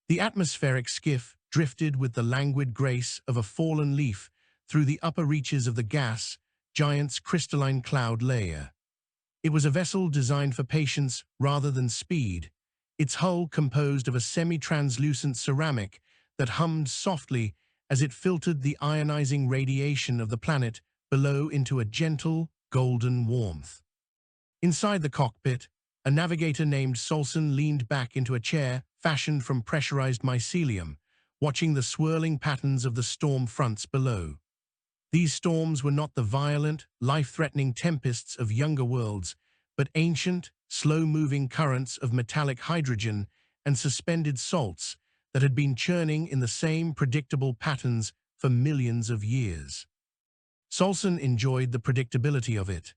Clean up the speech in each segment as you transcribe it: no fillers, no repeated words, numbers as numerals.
The atmospheric skiff drifted with the languid grace of a fallen leaf through the upper reaches of the gas giant's crystalline cloud layer. It was a vessel designed for patience rather than speed, its hull composed of a semi-translucent ceramic that hummed softly as it filtered the ionizing radiation of the planet below into a gentle, golden warmth. Inside the cockpit, a navigator named Solsen leaned back into a chair fashioned from pressurized mycelium, watching the swirling patterns of the storm fronts below. These storms were not the violent, life-threatening tempests of younger worlds, but ancient, slow-moving currents of metallic hydrogen and suspended salts that had been churning in the same predictable patterns for millions of years. Solsen enjoyed the predictability of it.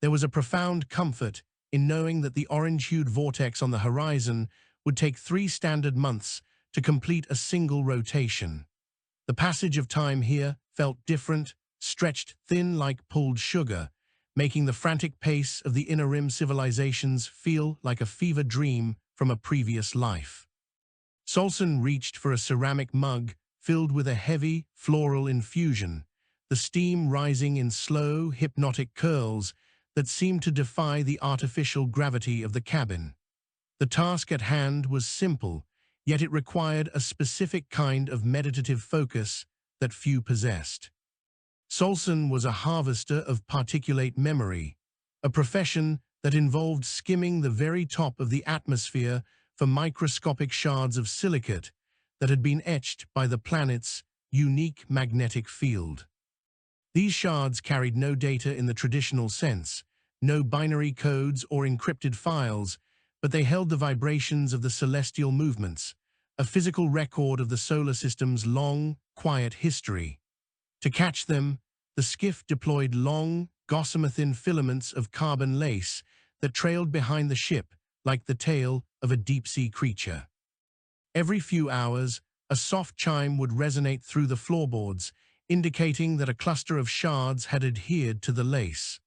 There was a profound comfort in knowing that the orange-hued vortex on the horizon would take 3 standard months to complete a single rotation. The passage of time here felt different, stretched thin like pulled sugar, making the frantic pace of the inner rim civilizations feel like a fever dream from a previous life. Solsen reached for a ceramic mug filled with a heavy, floral infusion, the steam rising in slow, hypnotic curls that seemed to defy the artificial gravity of the cabin. The task at hand was simple, yet it required a specific kind of meditative focus that few possessed. Solsen was a harvester of particulate memory, a profession that involved skimming the very top of the atmosphere for microscopic shards of silicate that had been etched by the planet's unique magnetic field. These shards carried no data in the traditional sense, no binary codes or encrypted files, but they held the vibrations of the celestial movements, a physical record of the solar system's long, quiet history. To catch them, the skiff deployed long, gossamer-thin filaments of carbon lace that trailed behind the ship like the tail of a deep-sea creature. Every few hours, a soft chime would resonate through the floorboards, indicating that a cluster of shards had adhered to the lace.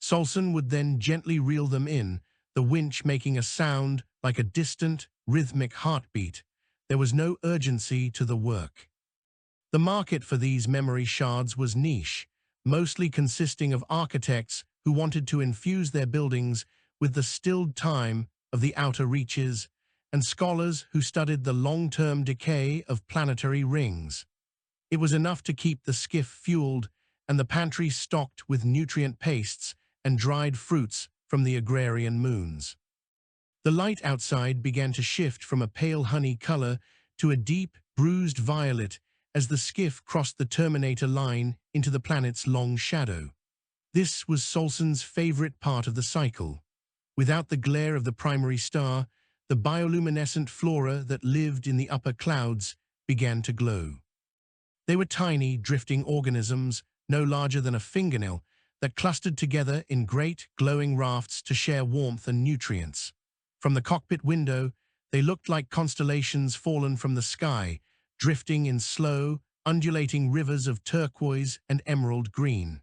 Solsen would then gently reel them in, the winch making a sound like a distant, rhythmic heartbeat. There was no urgency to the work. The market for these memory shards was niche, mostly consisting of architects who wanted to infuse their buildings with the stilled time of the outer reaches, and scholars who studied the long-term decay of planetary rings. It was enough to keep the skiff fueled and the pantry stocked with nutrient pastes and dried fruits from the agrarian moons. The light outside began to shift from a pale honey color to a deep, bruised violet as the skiff crossed the Terminator line into the planet's long shadow. This was Solsen's favorite part of the cycle. Without the glare of the primary star, the bioluminescent flora that lived in the upper clouds began to glow. They were tiny, drifting organisms, no larger than a fingernail, that clustered together in great, glowing rafts to share warmth and nutrients. From the cockpit window, they looked like constellations fallen from the sky, drifting in slow, undulating rivers of turquoise and emerald green.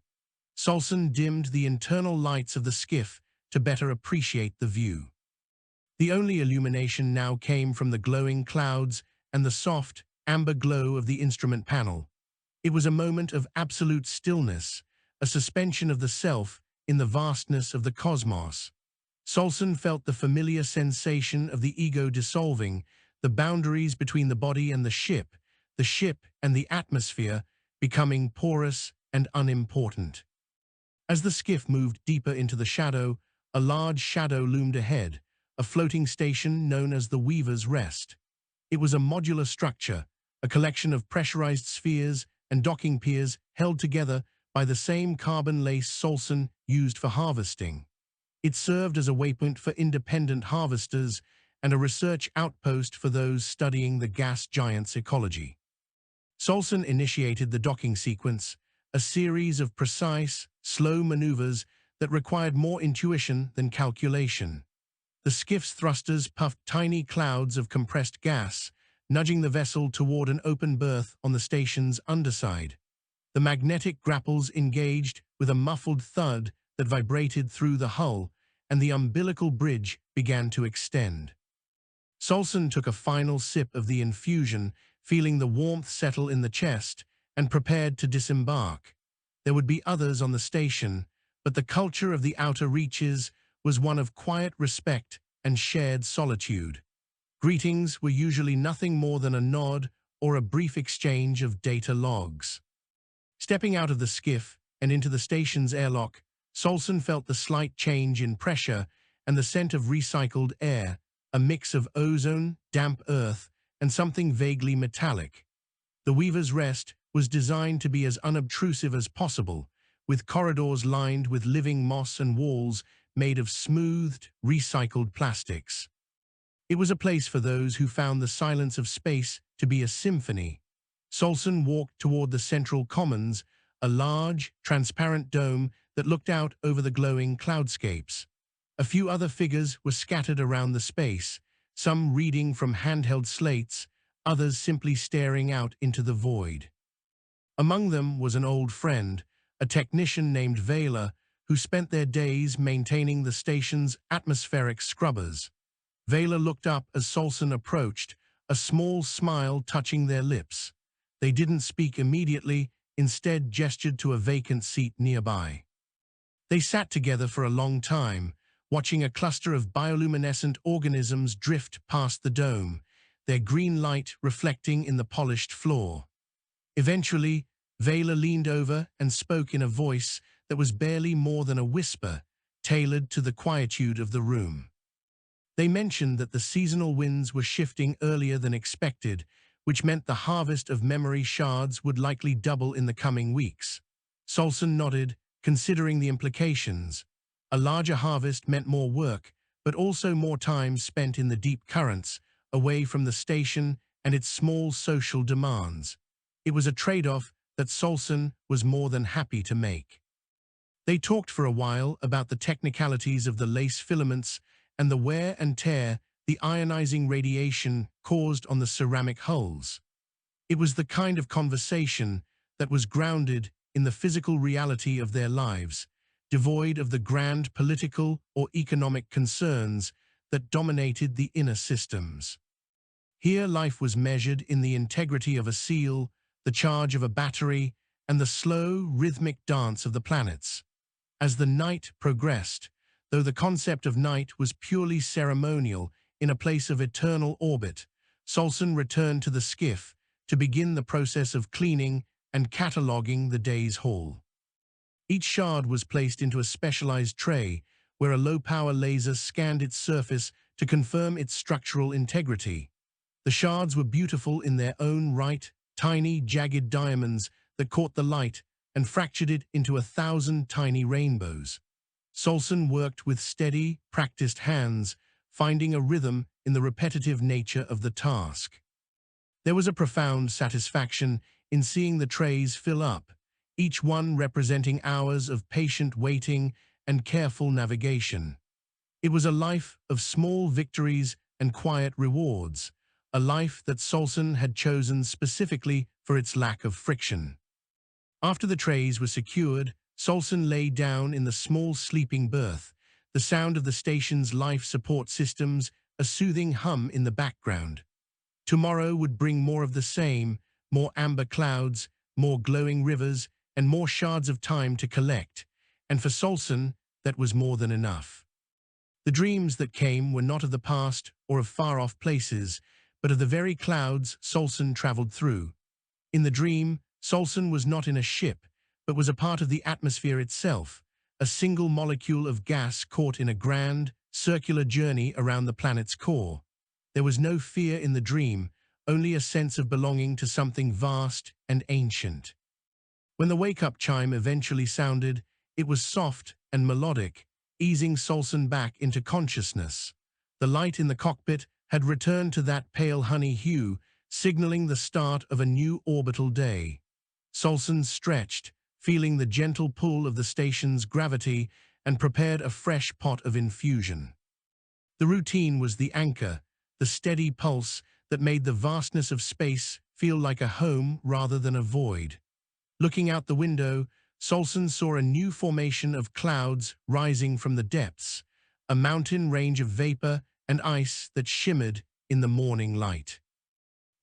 Solsen dimmed the internal lights of the skiff to better appreciate the view. The only illumination now came from the glowing clouds and the soft, amber glow of the instrument panel. It was a moment of absolute stillness, a suspension of the self in the vastness of the cosmos. Solsen felt the familiar sensation of the ego dissolving, the boundaries between the body and the ship and the atmosphere becoming porous and unimportant. As the skiff moved deeper into the shadow, a large shadow loomed ahead, a floating station known as the Weaver's Rest. It was a modular structure, a collection of pressurized spheres and docking piers held together by the same carbon lace Solsen used for harvesting. It served as a waypoint for independent harvesters and a research outpost for those studying the gas giant's ecology. Solsen initiated the docking sequence, a series of precise, slow maneuvers that required more intuition than calculation. The skiff's thrusters puffed tiny clouds of compressed gas, nudging the vessel toward an open berth on the station's underside. The magnetic grapples engaged with a muffled thud that vibrated through the hull, and the umbilical bridge began to extend. Solsen took a final sip of the infusion, feeling the warmth settle in the chest, and prepared to disembark. There would be others on the station, but the culture of the outer reaches was one of quiet respect and shared solitude. Greetings were usually nothing more than a nod or a brief exchange of data logs. Stepping out of the skiff and into the station's airlock, Solsen felt the slight change in pressure and the scent of recycled air, a mix of ozone, damp earth, and something vaguely metallic. The Weaver's Rest was designed to be as unobtrusive as possible, with corridors lined with living moss and walls made of smoothed, recycled plastics. It was a place for those who found the silence of space to be a symphony. Solsen walked toward the central commons, a large, transparent dome that looked out over the glowing cloudscapes. A few other figures were scattered around the space, some reading from handheld slates, others simply staring out into the void. Among them was an old friend, a technician named Vela, who spent their days maintaining the station's atmospheric scrubbers. Vela looked up as Solsen approached, a small smile touching their lips. They didn't speak immediately, instead gestured to a vacant seat nearby. They sat together for a long time, watching a cluster of bioluminescent organisms drift past the dome, their green light reflecting in the polished floor. Eventually, Vela leaned over and spoke in a voice that was barely more than a whisper, tailored to the quietude of the room. They mentioned that the seasonal winds were shifting earlier than expected, which meant the harvest of memory shards would likely double in the coming weeks. Solsen nodded, considering the implications. A larger harvest meant more work, but also more time spent in the deep currents, away from the station and its small social demands. It was a trade-off that Solsen was more than happy to make. They talked for a while about the technicalities of the lace filaments and the wear and tear the ionizing radiation caused on the ceramic hulls. It was the kind of conversation that was grounded in the physical reality of their lives, devoid of the grand political or economic concerns that dominated the inner systems. Here life was measured in the integrity of a seal, the charge of a battery, and the slow, rhythmic dance of the planets. As the night progressed, though the concept of night was purely ceremonial in a place of eternal orbit, Solsen returned to the skiff to begin the process of cleaning and cataloging the day's haul. Each shard was placed into a specialized tray where a low-power laser scanned its surface to confirm its structural integrity. The shards were beautiful in their own right, tiny, jagged diamonds that caught the light and fractured it into 1,000 tiny rainbows. Solsen worked with steady, practiced hands, finding a rhythm in the repetitive nature of the task. There was a profound satisfaction in seeing the trays fill up, each one representing hours of patient waiting and careful navigation. It was a life of small victories and quiet rewards, a life that Solsen had chosen specifically for its lack of friction. After the trays were secured, Solsen lay down in the small sleeping berth, the sound of the station's life support systems a soothing hum in the background. Tomorrow would bring more of the same, more amber clouds, more glowing rivers, and more shards of time to collect, and for Solsen, that was more than enough. The dreams that came were not of the past or of far-off places, but of the very clouds Solsen traveled through. In the dream, Solsen was not in a ship, but was a part of the atmosphere itself, a single molecule of gas caught in a grand, circular journey around the planet's core. There was no fear in the dream, only a sense of belonging to something vast and ancient. When the wake-up chime eventually sounded, it was soft and melodic, easing Solsen back into consciousness. The light in the cockpit had returned to that pale honey hue, signaling the start of a new orbital day. Solsen stretched, feeling the gentle pull of the station's gravity, and prepared a fresh pot of infusion. The routine was the anchor, the steady pulse that made the vastness of space feel like a home rather than a void. Looking out the window, Solsen saw a new formation of clouds rising from the depths, a mountain range of vapor and ice that shimmered in the morning light.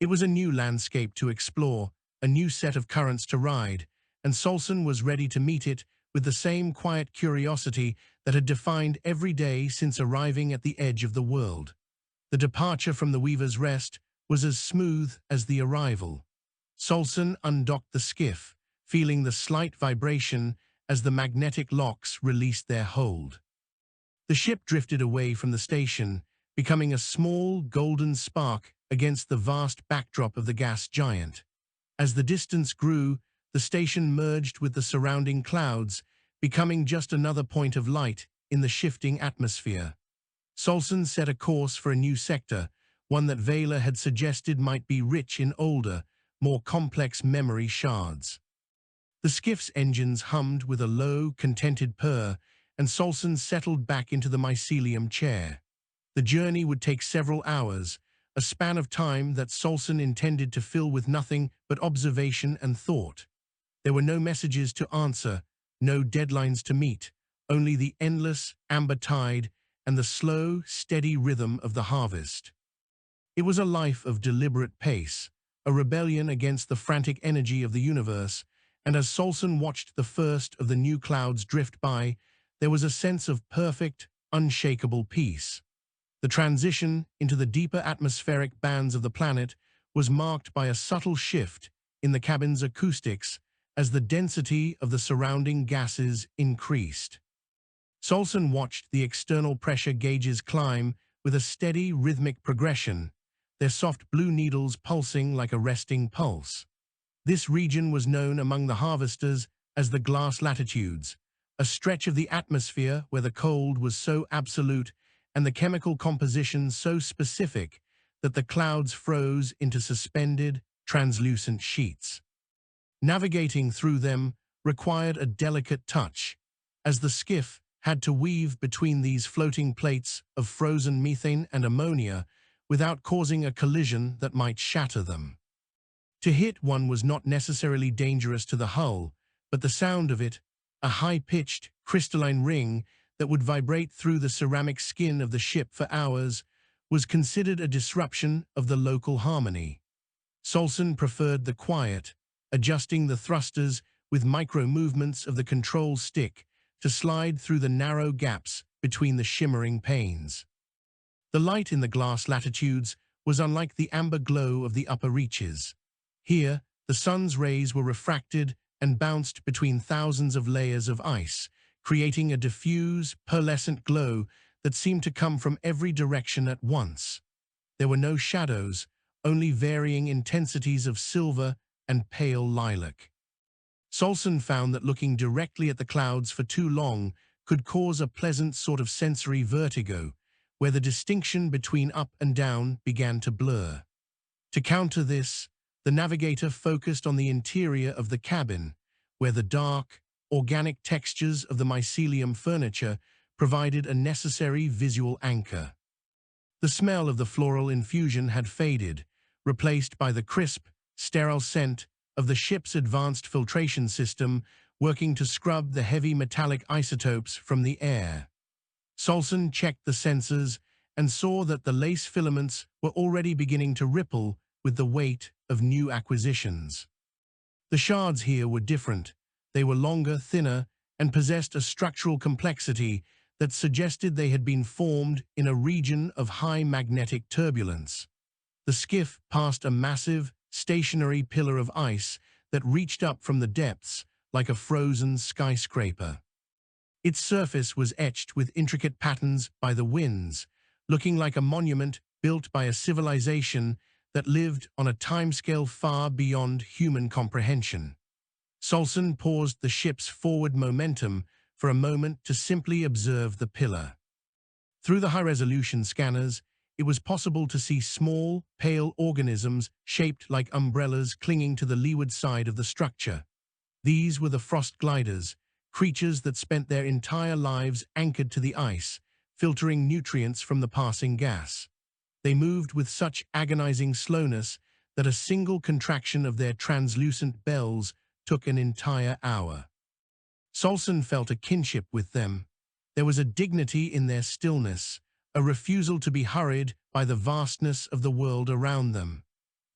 It was a new landscape to explore, a new set of currents to ride, and Solsen was ready to meet it with the same quiet curiosity that had defined every day since arriving at the edge of the world. The departure from the Weaver's Rest was as smooth as the arrival. Solsen undocked the skiff, feeling the slight vibration as the magnetic locks released their hold. The ship drifted away from the station, becoming a small golden spark against the vast backdrop of the gas giant. As the distance grew, the station merged with the surrounding clouds, becoming just another point of light in the shifting atmosphere. Solsen set a course for a new sector, one that Vela had suggested might be rich in older, more complex memory shards. The skiff's engines hummed with a low, contented purr, and Solsen settled back into the mycelium chair. The journey would take several hours, a span of time that Solsen intended to fill with nothing but observation and thought. There were no messages to answer, no deadlines to meet, only the endless amber tide and the slow, steady rhythm of the harvest. It was a life of deliberate pace, a rebellion against the frantic energy of the universe, and as Solsen watched the first of the new clouds drift by, there was a sense of perfect, unshakable peace. The transition into the deeper atmospheric bands of the planet was marked by a subtle shift in the cabin's acoustics as the density of the surrounding gases increased. Solsen watched the external pressure gauges climb with a steady, rhythmic progression, their soft blue needles pulsing like a resting pulse. This region was known among the harvesters as the glass latitudes, a stretch of the atmosphere where the cold was so absolute and the chemical composition so specific that the clouds froze into suspended, translucent sheets. Navigating through them required a delicate touch, as the skiff had to weave between these floating plates of frozen methane and ammonia without causing a collision that might shatter them. To hit one was not necessarily dangerous to the hull, but the sound of it, a high-pitched, crystalline ring that would vibrate through the ceramic skin of the ship for hours, was considered a disruption of the local harmony. Solsen preferred the quiet, adjusting the thrusters with micro-movements of the control stick to slide through the narrow gaps between the shimmering panes. The light in the glass latitudes was unlike the amber glow of the upper reaches. Here, the sun's rays were refracted and bounced between thousands of layers of ice, creating a diffuse, pearlescent glow that seemed to come from every direction at once. There were no shadows, only varying intensities of silver and pale lilac. Solsen found that looking directly at the clouds for too long could cause a pleasant sort of sensory vertigo, where the distinction between up and down began to blur. To counter this, the navigator focused on the interior of the cabin, where the dark, organic textures of the mycelium furniture provided a necessary visual anchor. The smell of the floral infusion had faded, replaced by the crisp, sterile scent of the ship's advanced filtration system working to scrub the heavy metallic isotopes from the air. Solsen checked the sensors and saw that the lace filaments were already beginning to ripple with the weight of new acquisitions. The shards here were different. They were longer, thinner, and possessed a structural complexity that suggested they had been formed in a region of high magnetic turbulence. The skiff passed a massive, stationary pillar of ice that reached up from the depths like a frozen skyscraper. Its surface was etched with intricate patterns by the winds, looking like a monument built by a civilization that lived on a timescale far beyond human comprehension. Solsen paused the ship's forward momentum for a moment to simply observe the pillar. Through the high-resolution scanners, it was possible to see small, pale organisms shaped like umbrellas clinging to the leeward side of the structure. These were the frost gliders, creatures that spent their entire lives anchored to the ice, filtering nutrients from the passing gas. They moved with such agonizing slowness that a single contraction of their translucent bells took an entire hour. Solsen felt a kinship with them. There was a dignity in their stillness, a refusal to be hurried by the vastness of the world around them.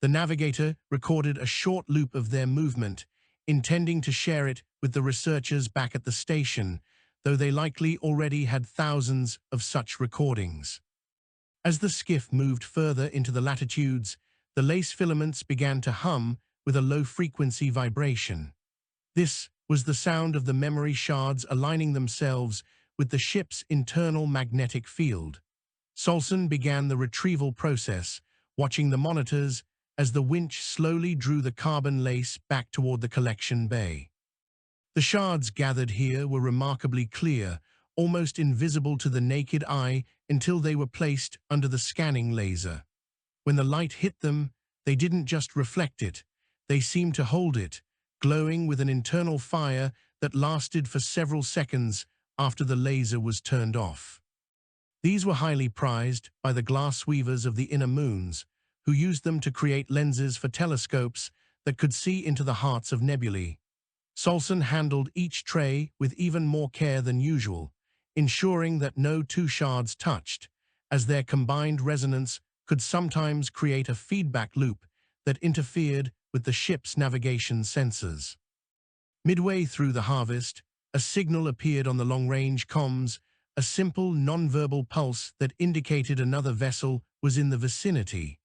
The navigator recorded a short loop of their movement, intending to share it with the researchers back at the station, though they likely already had thousands of such recordings. As the skiff moved further into the latitudes, the lace filaments began to hum with a low-frequency vibration. This was the sound of the memory shards aligning themselves with the ship's internal magnetic field. Solsen began the retrieval process, watching the monitors as the winch slowly drew the carbon lace back toward the collection bay. The shards gathered here were remarkably clear, almost invisible to the naked eye until they were placed under the scanning laser. When the light hit them, they didn't just reflect it, they seemed to hold it, glowing with an internal fire that lasted for several seconds after the laser was turned off. These were highly prized by the glass weavers of the inner moons, who used them to create lenses for telescopes that could see into the hearts of nebulae. Solsen handled each tray with even more care than usual, ensuring that no two shards touched, as their combined resonance could sometimes create a feedback loop that interfered with the ship's navigation sensors. Midway through the harvest, a signal appeared on the long-range comms, a simple non-verbal pulse that indicated another vessel was in the vicinity.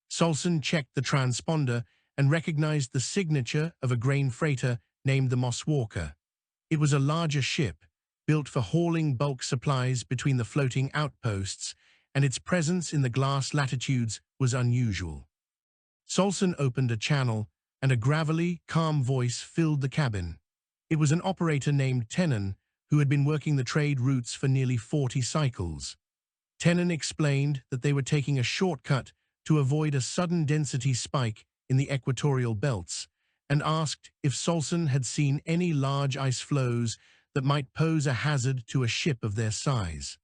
Solsen checked the transponder and recognized the signature of a grain freighter named the Mosswalker. It was a larger ship, built for hauling bulk supplies between the floating outposts, and its presence in the glass latitudes was unusual. Solsen opened a channel, and a gravelly, calm voice filled the cabin. It was an operator named Tenon, who had been working the trade routes for nearly 40 cycles. Tenon explained that they were taking a shortcut to avoid a sudden density spike in the equatorial belts, and asked if Solsen had seen any large ice flows that might pose a hazard to a ship of their size.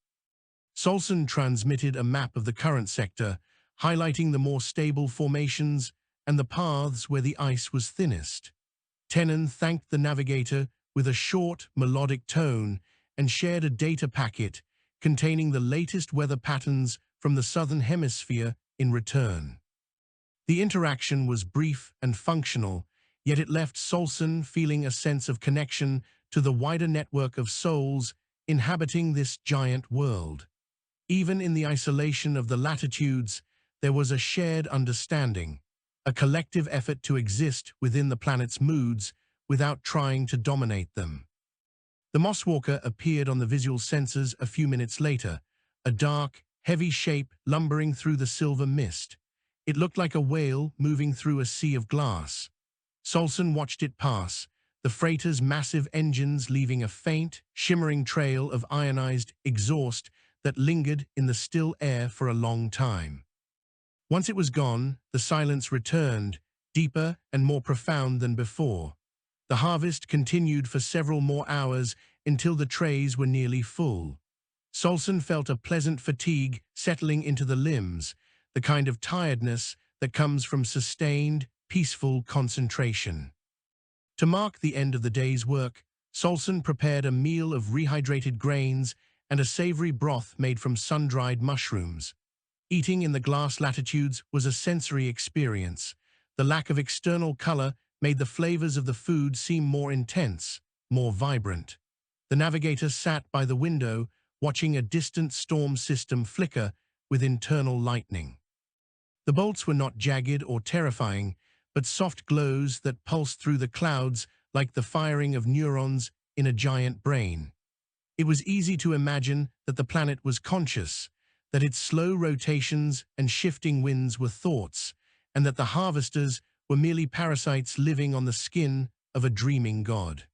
Solsen transmitted a map of the current sector, highlighting the more stable formations and the paths where the ice was thinnest. Tenon thanked the navigator with a short, melodic tone and shared a data packet containing the latest weather patterns from the southern hemisphere in return. The interaction was brief and functional, yet it left Solsen feeling a sense of connection to the wider network of souls inhabiting this giant world. Even in the isolation of the latitudes, there was a shared understanding, a collective effort to exist within the planet's moods without trying to dominate them. The Mosswalker appeared on the visual sensors a few minutes later, a dark, heavy shape lumbering through the silver mist. It looked like a whale moving through a sea of glass. Solsen watched it pass, the freighter's massive engines leaving a faint, shimmering trail of ionized exhaust that lingered in the still air for a long time. Once it was gone, the silence returned, deeper and more profound than before. The harvest continued for several more hours until the trays were nearly full. Solsen felt a pleasant fatigue settling into the limbs, the kind of tiredness that comes from sustained, peaceful concentration. To mark the end of the day's work, Solsen prepared a meal of rehydrated grains and a savory broth made from sun-dried mushrooms. Eating in the glass latitudes was a sensory experience. The lack of external color made the flavors of the food seem more intense, more vibrant. The navigator sat by the window, watching a distant storm system flicker with internal lightning. The bolts were not jagged or terrifying, but soft glows that pulsed through the clouds like the firing of neurons in a giant brain. It was easy to imagine that the planet was conscious, that its slow rotations and shifting winds were thoughts, and that the harvesters were merely parasites living on the skin of a dreaming god.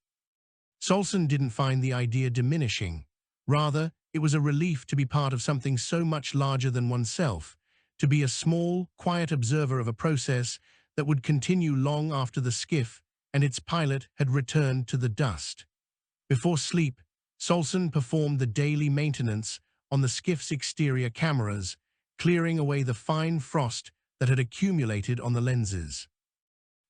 Solsen didn't find the idea diminishing. Rather, it was a relief to be part of something so much larger than oneself, to be a small, quiet observer of a process that would continue long after the skiff and its pilot had returned to the dust. Before sleep, Solsen performed the daily maintenance on the skiff's exterior cameras, clearing away the fine frost that had accumulated on the lenses.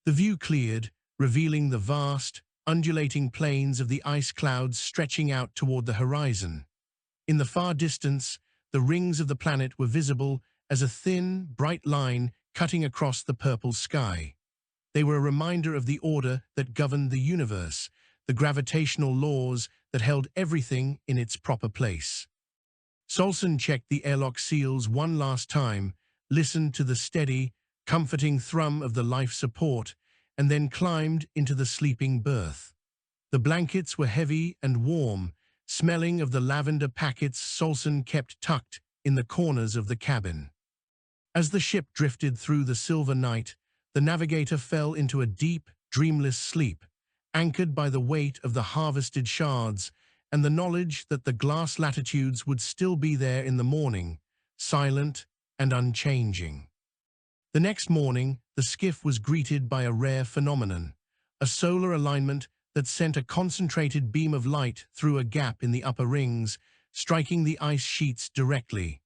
The view cleared, revealing the vast, undulating plains of the ice clouds stretching out toward the horizon. In the far distance, the rings of the planet were visible as a thin, bright line cutting across the purple sky. They were a reminder of the order that governed the universe, the gravitational laws that held everything in its proper place. Solsen checked the airlock seals one last time, listened to the steady, comforting thrum of the life support, and then climbed into the sleeping berth. The blankets were heavy and warm, smelling of the lavender packets Solsen kept tucked in the corners of the cabin. As the ship drifted through the silver night, the navigator fell into a deep, dreamless sleep, anchored by the weight of the harvested shards and the knowledge that the glass latitudes would still be there in the morning, silent and unchanging. The next morning, the skiff was greeted by a rare phenomenon, a solar alignment that sent a concentrated beam of light through a gap in the upper rings, striking the ice sheets directly.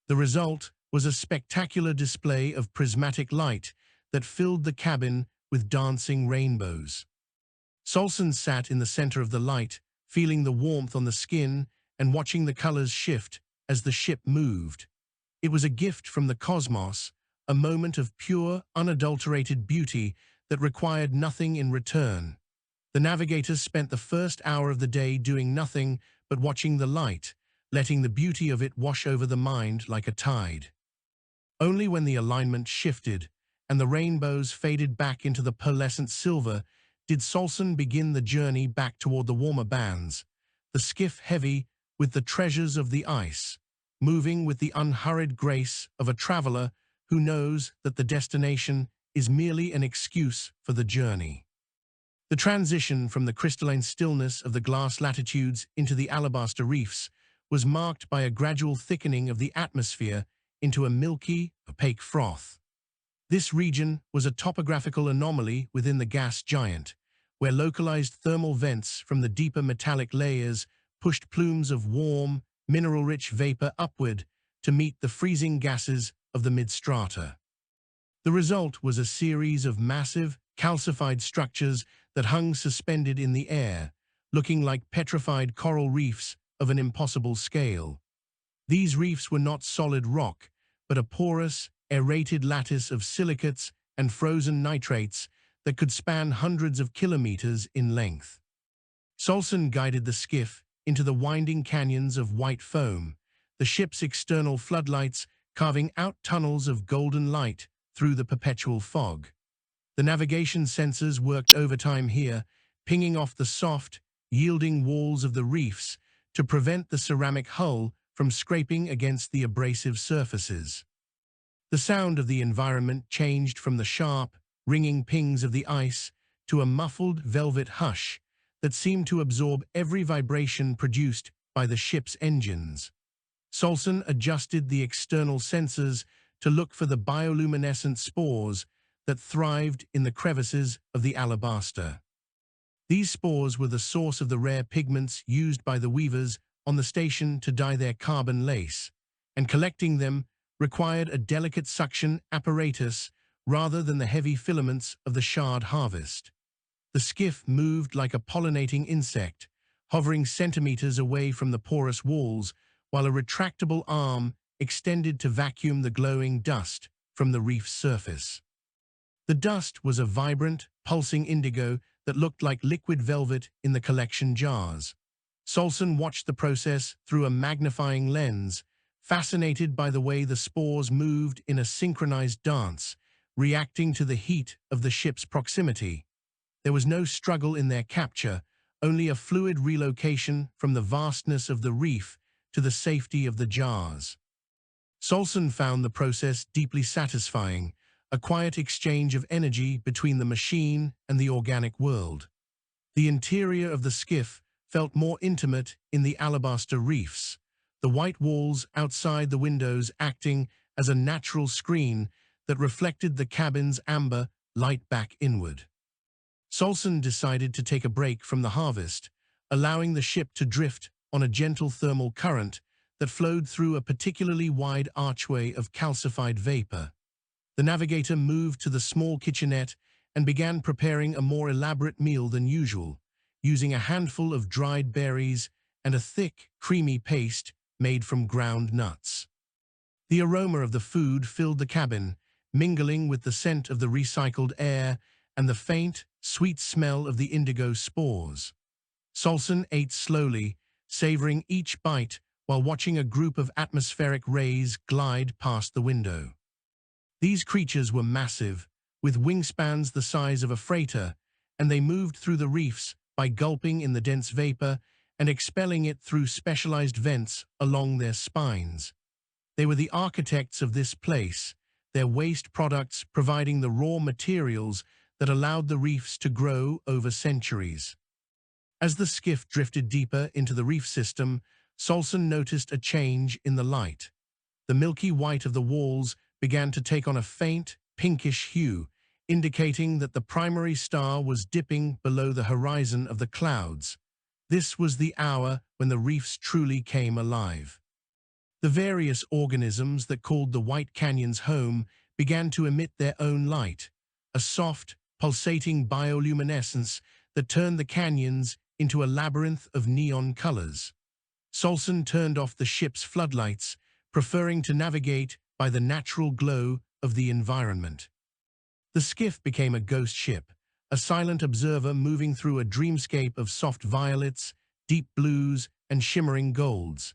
The result was a spectacular display of prismatic light that filled the cabin with dancing rainbows. Solsen sat in the center of the light, feeling the warmth on the skin and watching the colors shift as the ship moved. It was a gift from the cosmos, a moment of pure, unadulterated beauty that required nothing in return. The navigators spent the first hour of the day doing nothing but watching the light, letting the beauty of it wash over the mind like a tide. Only when the alignment shifted and the rainbows faded back into the pearlescent silver did Solsen begin the journey back toward the warmer bands, the skiff heavy with the treasures of the ice, moving with the unhurried grace of a traveler who knows that the destination is merely an excuse for the journey. The transition from the crystalline stillness of the glass latitudes into the alabaster reefs was marked by a gradual thickening of the atmosphere into a milky, opaque froth. This region was a topographical anomaly within the gas giant, where localized thermal vents from the deeper metallic layers pushed plumes of warm, mineral-rich vapor upward to meet the freezing gases of the midstrata. The result was a series of massive, calcified structures that hung suspended in the air, looking like petrified coral reefs of an impossible scale. These reefs were not solid rock, but a porous, aerated lattice of silicates and frozen nitrates that could span hundreds of kilometers in length. Solsen guided the skiff into the winding canyons of white foam, the ship's external floodlights carving out tunnels of golden light through the perpetual fog. The navigation sensors worked overtime here, pinging off the soft, yielding walls of the reefs to prevent the ceramic hull from scraping against the abrasive surfaces. The sound of the environment changed from the sharp, ringing pings of the ice to a muffled velvet hush that seemed to absorb every vibration produced by the ship's engines. Solsen adjusted the external sensors to look for the bioluminescent spores that thrived in the crevices of the alabaster. These spores were the source of the rare pigments used by the weavers on the station to dye their carbon lace, and collecting them required a delicate suction apparatus rather than the heavy filaments of the shard harvest. The skiff moved like a pollinating insect, hovering centimeters away from the porous walls, while a retractable arm extended to vacuum the glowing dust from the reef's surface. The dust was a vibrant, pulsing indigo that looked like liquid velvet in the collection jars. Solsen watched the process through a magnifying lens, fascinated by the way the spores moved in a synchronized dance, reacting to the heat of the ship's proximity. There was no struggle in their capture, only a fluid relocation from the vastness of the reef to the safety of the jars. Solsen found the process deeply satisfying, a quiet exchange of energy between the machine and the organic world. The interior of the skiff felt more intimate in the alabaster reefs, the white walls outside the windows acting as a natural screen that reflected the cabin's amber light back inward. Solsen decided to take a break from the harvest, allowing the ship to drift on a gentle thermal current that flowed through a particularly wide archway of calcified vapor. The navigator moved to the small kitchenette and began preparing a more elaborate meal than usual, using a handful of dried berries and a thick, creamy paste made from ground nuts. The aroma of the food filled the cabin, mingling with the scent of the recycled air and the faint, sweet smell of the indigo spores. Solsen ate slowly, savoring each bite while watching a group of atmospheric rays glide past the window. These creatures were massive, with wingspans the size of a freighter, and they moved through the reefs by gulping in the dense vapor and expelling it through specialized vents along their spines. They were the architects of this place, their waste products providing the raw materials that allowed the reefs to grow over centuries. As the skiff drifted deeper into the reef system, Solsen noticed a change in the light. The milky white of the walls began to take on a faint, pinkish hue, indicating that the primary star was dipping below the horizon of the clouds. This was the hour when the reefs truly came alive. The various organisms that called the White Canyons home began to emit their own light, a soft, pulsating bioluminescence that turned the canyons into a labyrinth of neon colors. Solsen turned off the ship's floodlights, preferring to navigate by the natural glow of the environment. The skiff became a ghost ship, a silent observer moving through a dreamscape of soft violets, deep blues, and shimmering golds.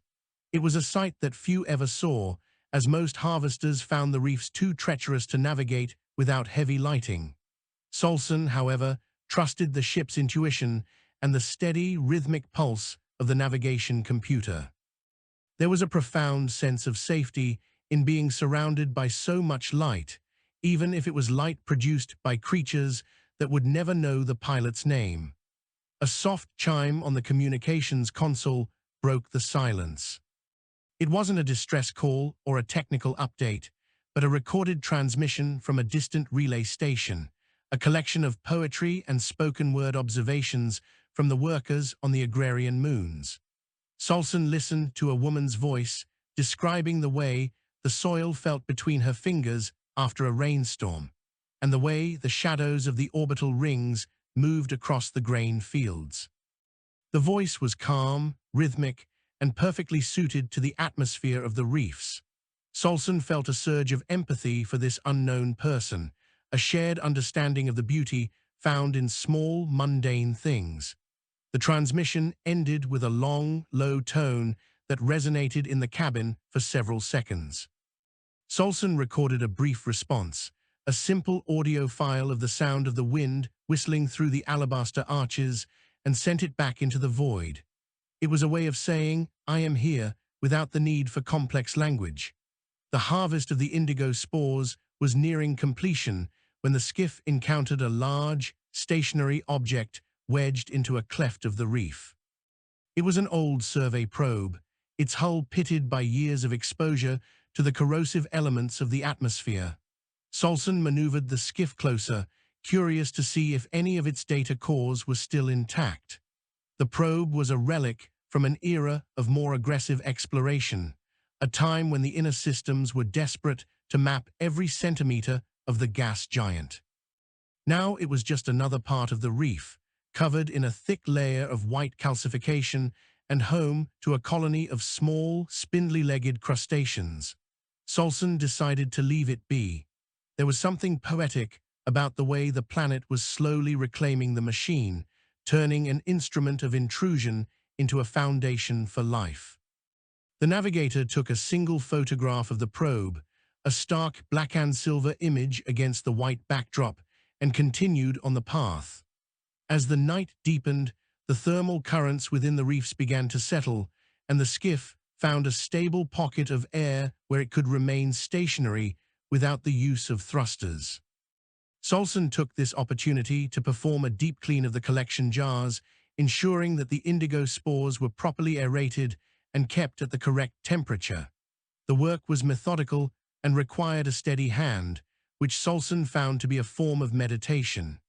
It was a sight that few ever saw, as most harvesters found the reefs too treacherous to navigate without heavy lighting. Solsen, however, trusted the ship's intuition and the steady, rhythmic pulse of the navigation computer. There was a profound sense of safety in being surrounded by so much light, even if it was light produced by creatures that would never know the pilot's name. A soft chime on the communications console broke the silence. It wasn't a distress call or a technical update, but a recorded transmission from a distant relay station, a collection of poetry and spoken-word observations from the workers on the agrarian moons. Solsen listened to a woman's voice describing the way the soil felt between her fingers after a rainstorm, and the way the shadows of the orbital rings moved across the grain fields. The voice was calm, rhythmic, and perfectly suited to the atmosphere of the reefs. Solsen felt a surge of empathy for this unknown person, a shared understanding of the beauty found in small, mundane things. The transmission ended with a long, low tone that resonated in the cabin for several seconds. Solsen recorded a brief response, a simple audio file of the sound of the wind whistling through the alabaster arches, and sent it back into the void. It was a way of saying, "I am here," without the need for complex language. The harvest of the indigo spores was nearing completion when the skiff encountered a large, stationary object wedged into a cleft of the reef. It was an old survey probe, its hull pitted by years of exposure to the corrosive elements of the atmosphere. Solsen maneuvered the skiff closer, curious to see if any of its data cores were still intact. The probe was a relic from an era of more aggressive exploration, a time when the inner systems were desperate to map every centimeter of the gas giant. Now it was just another part of the reef, covered in a thick layer of white calcification and home to a colony of small, spindly-legged crustaceans. Solsen decided to leave it be. There was something poetic about the way the planet was slowly reclaiming the machine, turning an instrument of intrusion into a foundation for life. The navigator took a single photograph of the probe, a stark black and silver image against the white backdrop, and continued on the path. As the night deepened, the thermal currents within the reefs began to settle, and the skiff found a stable pocket of air where it could remain stationary without the use of thrusters. Solsen took this opportunity to perform a deep clean of the collection jars, ensuring that the indigo spores were properly aerated and kept at the correct temperature. The work was methodical and required a steady hand, which Solsen found to be a form of meditation.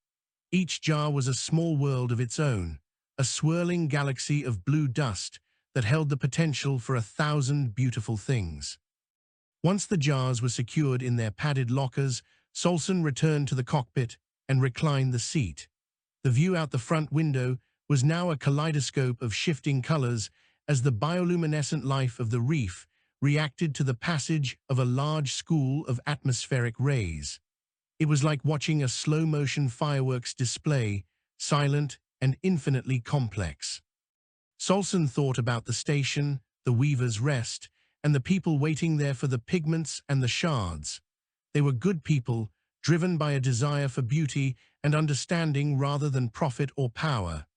Each jar was a small world of its own, a swirling galaxy of blue dust that held the potential for 1,000 beautiful things. Once the jars were secured in their padded lockers, Solsen returned to the cockpit and reclined the seat. The view out the front window was now a kaleidoscope of shifting colors as the bioluminescent life of the reef reacted to the passage of a large school of atmospheric rays. It was like watching a slow-motion fireworks display, silent and infinitely complex. Solsen thought about the station, the Weaver's Rest, and the people waiting there for the pigments and the shards. They were good people, driven by a desire for beauty and understanding rather than profit or power.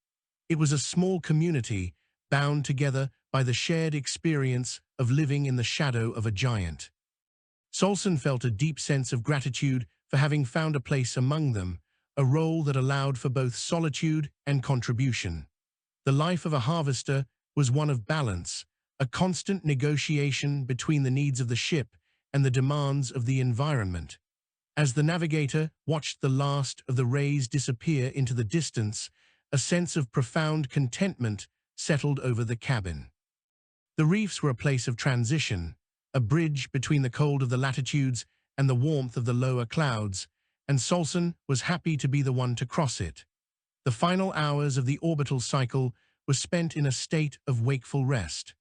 It was a small community, bound together by the shared experience of living in the shadow of a giant. Solsen felt a deep sense of gratitude for having found a place among them, a role that allowed for both solitude and contribution. The life of a harvester was one of balance, a constant negotiation between the needs of the ship and the demands of the environment. As the navigator watched the last of the rays disappear into the distance, a sense of profound contentment settled over the cabin. The reefs were a place of transition, a bridge between the cold of the latitudes and the warmth of the lower clouds, and Solsen was happy to be the one to cross it. The final hours of the orbital cycle were spent in a state of wakeful rest.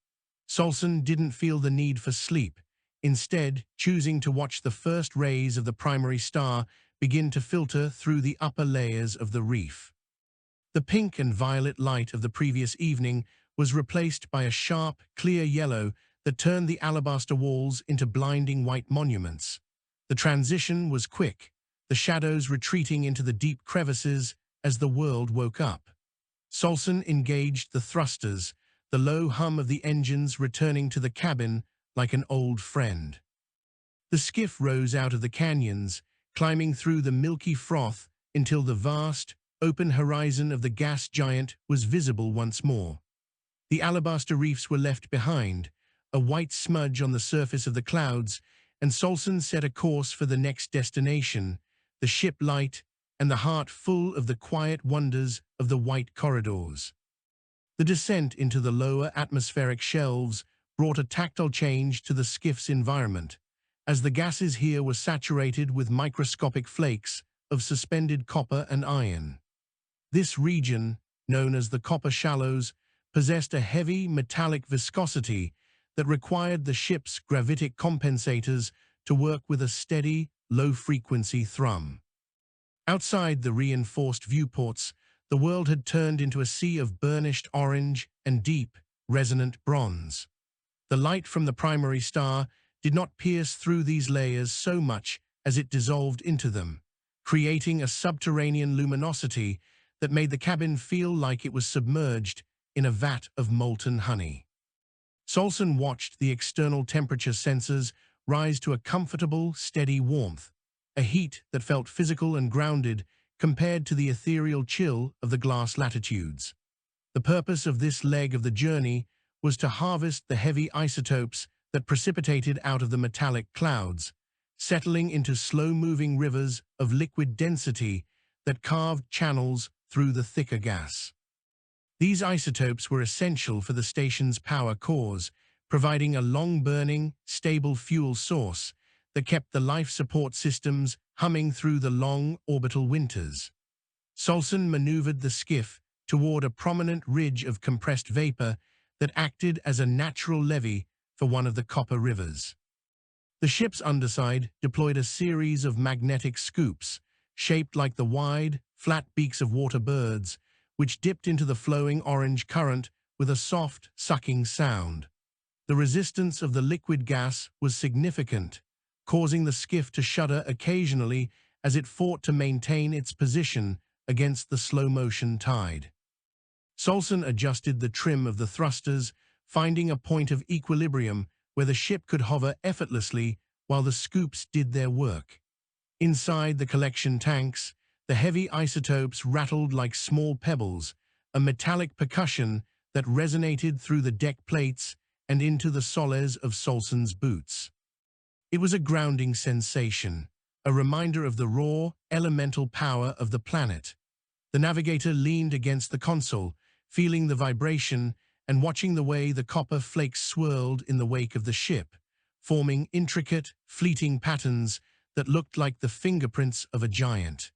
Solsen didn't feel the need for sleep, instead choosing to watch the first rays of the primary star begin to filter through the upper layers of the reef. The pink and violet light of the previous evening was replaced by a sharp, clear yellow that turned the alabaster walls into blinding white monuments. The transition was quick, the shadows retreating into the deep crevices as the world woke up. Solsen engaged the thrusters, the low hum of the engines returning to the cabin like an old friend. The skiff rose out of the canyons, climbing through the milky froth until the vast, open horizon of the gas giant was visible once more. The alabaster reefs were left behind, a white smudge on the surface of the clouds, and Solsen set a course for the next destination, the ship light and the heart full of the quiet wonders of the white corridors. The descent into the lower atmospheric shelves brought a tactile change to the skiff's environment, as the gases here were saturated with microscopic flakes of suspended copper and iron. This region, known as the copper shallows, possessed a heavy metallic viscosity that required the ship's gravitic compensators to work with a steady, low-frequency thrum. Outside the reinforced viewports, the world had turned into a sea of burnished orange and deep, resonant bronze. The light from the primary star did not pierce through these layers so much as it dissolved into them, creating a subterranean luminosity that made the cabin feel like it was submerged in a vat of molten honey. Solsen watched the external temperature sensors rise to a comfortable, steady warmth, a heat that felt physical and grounded compared to the ethereal chill of the glass latitudes. The purpose of this leg of the journey was to harvest the heavy isotopes that precipitated out of the metallic clouds, settling into slow-moving rivers of liquid density that carved channels through the thicker gas. These isotopes were essential for the station's power cores, providing a long-burning, stable fuel source that kept the life support systems humming through the long orbital winters. Solsen maneuvered the skiff toward a prominent ridge of compressed vapor that acted as a natural levee for one of the copper rivers. The ship's underside deployed a series of magnetic scoops, shaped like the wide, flat beaks of water birds, which dipped into the flowing orange current with a soft, sucking sound. The resistance of the liquid gas was significant, causing the skiff to shudder occasionally as it fought to maintain its position against the slow-motion tide. Solsen adjusted the trim of the thrusters, finding a point of equilibrium where the ship could hover effortlessly while the scoops did their work. Inside the collection tanks, the heavy isotopes rattled like small pebbles, a metallic percussion that resonated through the deck plates and into the soles of Solsen's boots. It was a grounding sensation, a reminder of the raw, elemental power of the planet. The navigator leaned against the console, feeling the vibration and watching the way the copper flakes swirled in the wake of the ship, forming intricate, fleeting patterns that looked like the fingerprints of a giant.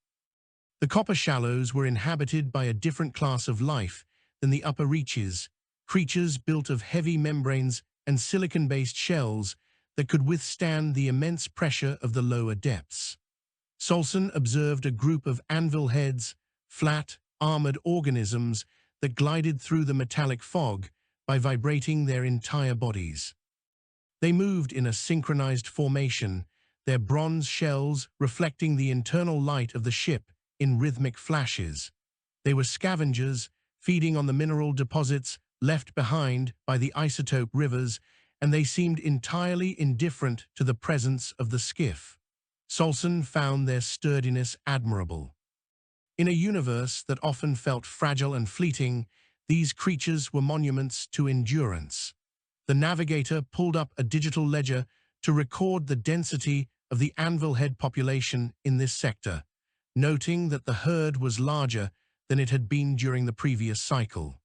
The copper shallows were inhabited by a different class of life than the upper reaches, creatures built of heavy membranes and silicon-based shells that could withstand the immense pressure of the lower depths. Solsen observed a group of anvil heads, flat, armored organisms that glided through the metallic fog by vibrating their entire bodies. They moved in a synchronized formation, their bronze shells reflecting the internal light of the ship in rhythmic flashes. They were scavengers, feeding on the mineral deposits left behind by the isotope rivers, and they seemed entirely indifferent to the presence of the skiff. Solsen found their sturdiness admirable. In a universe that often felt fragile and fleeting, these creatures were monuments to endurance. The navigator pulled up a digital ledger to record the density of the anvil head population in this sector, noting that the herd was larger than it had been during the previous cycle.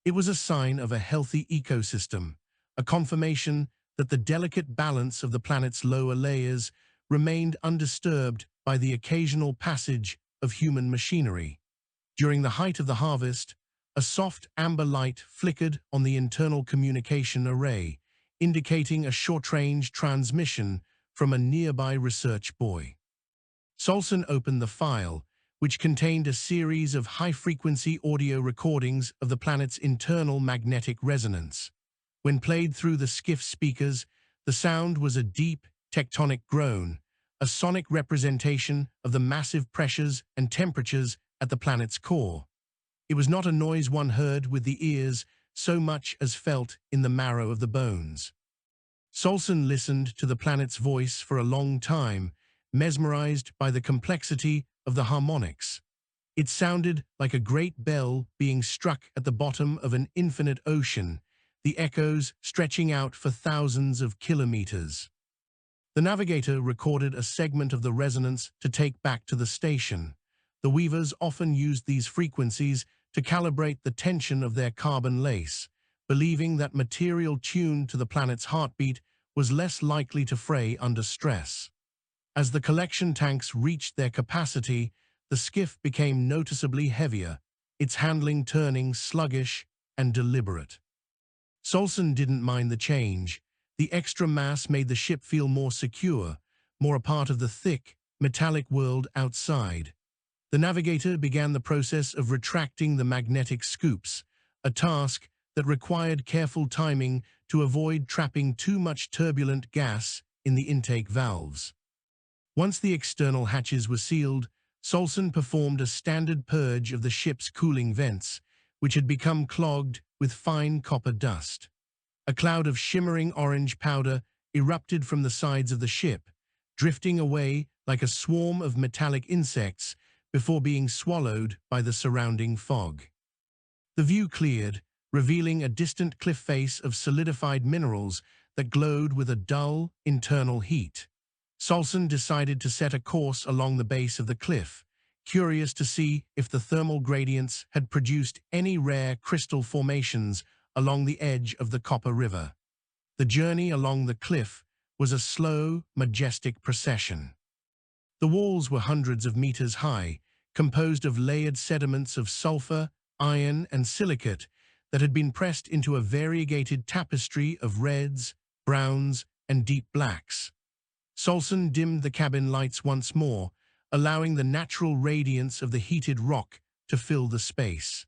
It was a sign of a healthy ecosystem, a confirmation that the delicate balance of the planet's lower layers remained undisturbed by the occasional passage of human machinery. During the height of the harvest, a soft amber light flickered on the internal communication array, indicating a short-range transmission from a nearby research buoy. Solsen opened the file, which contained a series of high-frequency audio recordings of the planet's internal magnetic resonance. When played through the skiff speakers, the sound was a deep, tectonic groan, a sonic representation of the massive pressures and temperatures at the planet's core. It was not a noise one heard with the ears so much as felt in the marrow of the bones. Solsen listened to the planet's voice for a long time, mesmerized by the complexity of the harmonics. It sounded like a great bell being struck at the bottom of an infinite ocean, the echoes stretching out for thousands of kilometers. The navigator recorded a segment of the resonance to take back to the station. The weavers often used these frequencies to calibrate the tension of their carbon lace, believing that material tuned to the planet's heartbeat was less likely to fray under stress. As the collection tanks reached their capacity, the skiff became noticeably heavier, its handling turning sluggish and deliberate. Solsen didn't mind the change. The extra mass made the ship feel more secure, more a part of the thick, metallic world outside. The navigator began the process of retracting the magnetic scoops, a task that required careful timing to avoid trapping too much turbulent gas in the intake valves. Once the external hatches were sealed, Solsen performed a standard purge of the ship's cooling vents, which had become clogged with fine copper dust. A cloud of shimmering orange powder erupted from the sides of the ship, drifting away like a swarm of metallic insects before being swallowed by the surrounding fog. The view cleared, revealing a distant cliff face of solidified minerals that glowed with a dull, internal heat. Solsen decided to set a course along the base of the cliff, curious to see if the thermal gradients had produced any rare crystal formations along the edge of the Copper River. The journey along the cliff was a slow, majestic procession. The walls were hundreds of meters high, composed of layered sediments of sulfur, iron, and silicate that had been pressed into a variegated tapestry of reds, browns, and deep blacks. Solsen dimmed the cabin lights once more, allowing the natural radiance of the heated rock to fill the space.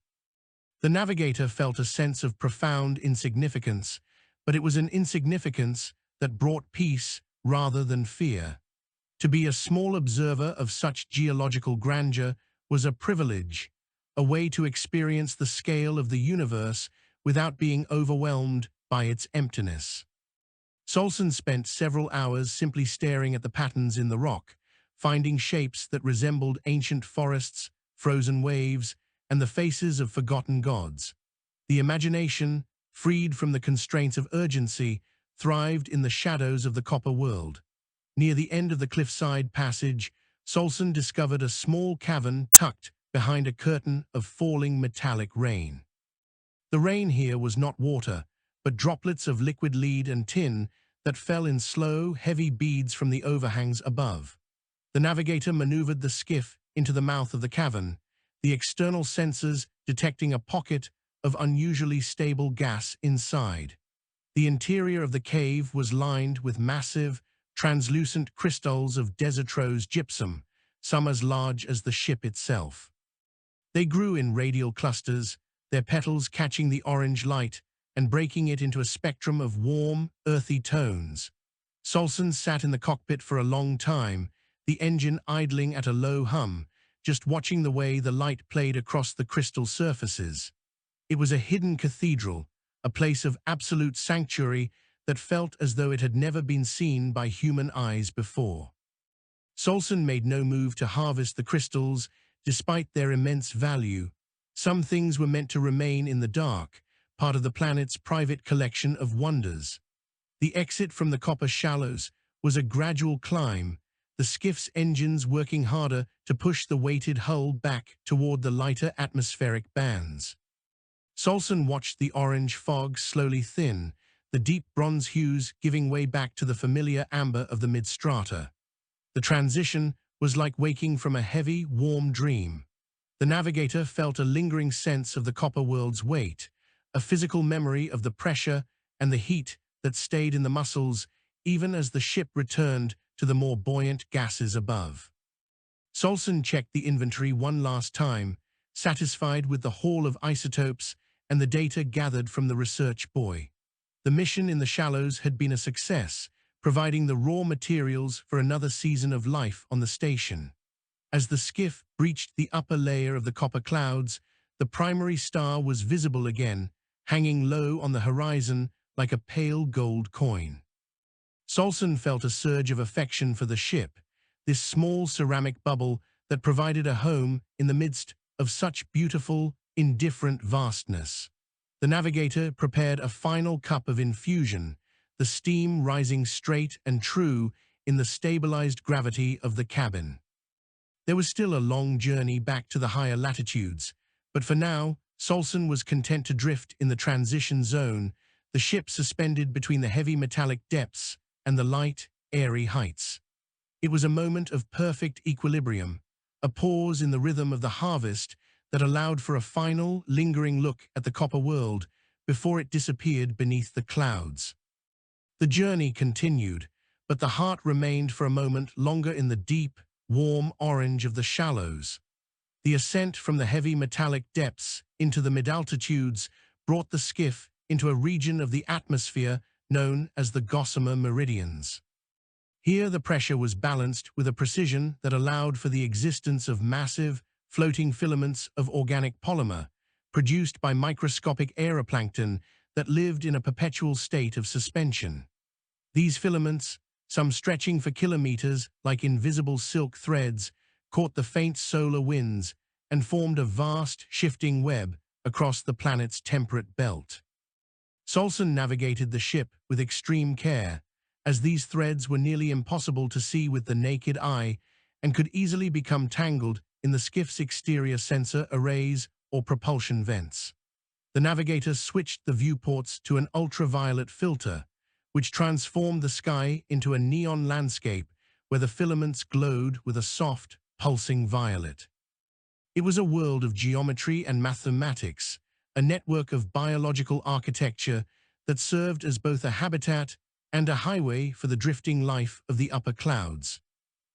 The navigator felt a sense of profound insignificance, but it was an insignificance that brought peace rather than fear. To be a small observer of such geological grandeur was a privilege, a way to experience the scale of the universe without being overwhelmed by its emptiness. Solsen spent several hours simply staring at the patterns in the rock, finding shapes that resembled ancient forests, frozen waves, and the faces of forgotten gods. The imagination, freed from the constraints of urgency, thrived in the shadows of the copper world. Near the end of the cliffside passage, Solsen discovered a small cavern tucked behind a curtain of falling metallic rain. The rain here was not water, but droplets of liquid lead and tin that fell in slow, heavy beads from the overhangs above. The navigator maneuvered the skiff into the mouth of the cavern, the external sensors detecting a pocket of unusually stable gas inside. The interior of the cave was lined with massive, translucent crystals of desastrose gypsum, some as large as the ship itself. They grew in radial clusters, their petals catching the orange light and breaking it into a spectrum of warm, earthy tones. Solsen sat in the cockpit for a long time, the engine idling at a low hum, just watching the way the light played across the crystal surfaces. It was a hidden cathedral, a place of absolute sanctuary that felt as though it had never been seen by human eyes before. Solsen made no move to harvest the crystals, despite their immense value. Some things were meant to remain in the dark, part of the planet's private collection of wonders. The exit from the copper shallows was a gradual climb, the skiff's engines working harder to push the weighted hull back toward the lighter atmospheric bands. Solsen watched the orange fog slowly thin, the deep bronze hues giving way back to the familiar amber of the mid-strata. The transition was like waking from a heavy, warm dream. The navigator felt a lingering sense of the copper world's weight, a physical memory of the pressure and the heat that stayed in the muscles even as the ship returned to the more buoyant gases above. Solsen checked the inventory one last time, satisfied with the haul of isotopes and the data gathered from the research buoy. The mission in the shallows had been a success, providing the raw materials for another season of life on the station. As the skiff breached the upper layer of the copper clouds, the primary star was visible again, hanging low on the horizon like a pale gold coin. Solsen felt a surge of affection for the ship, this small ceramic bubble that provided a home in the midst of such beautiful, indifferent vastness. The navigator prepared a final cup of infusion, the steam rising straight and true in the stabilized gravity of the cabin. There was still a long journey back to the higher latitudes, but for now, Solsen was content to drift in the transition zone, the ship suspended between the heavy metallic depths and the light, airy heights. It was a moment of perfect equilibrium, a pause in the rhythm of the harvest that allowed for a final, lingering look at the copper world before it disappeared beneath the clouds. The journey continued, but the heart remained for a moment longer in the deep, warm orange of the shallows. The ascent from the heavy metallic depths into the mid-altitudes brought the skiff into a region of the atmosphere known as the Gossamer Meridians. Here the pressure was balanced with a precision that allowed for the existence of massive, floating filaments of organic polymer, produced by microscopic aeroplankton that lived in a perpetual state of suspension. These filaments, some stretching for kilometers like invisible silk threads, caught the faint solar winds and formed a vast, shifting web across the planet's temperate belt. Solsen navigated the ship with extreme care, as these threads were nearly impossible to see with the naked eye and could easily become tangled in the skiff's exterior sensor arrays or propulsion vents. The navigator switched the viewports to an ultraviolet filter, which transformed the sky into a neon landscape where the filaments glowed with a soft, pulsing violet. It was a world of geometry and mathematics, a network of biological architecture that served as both a habitat and a highway for the drifting life of the upper clouds.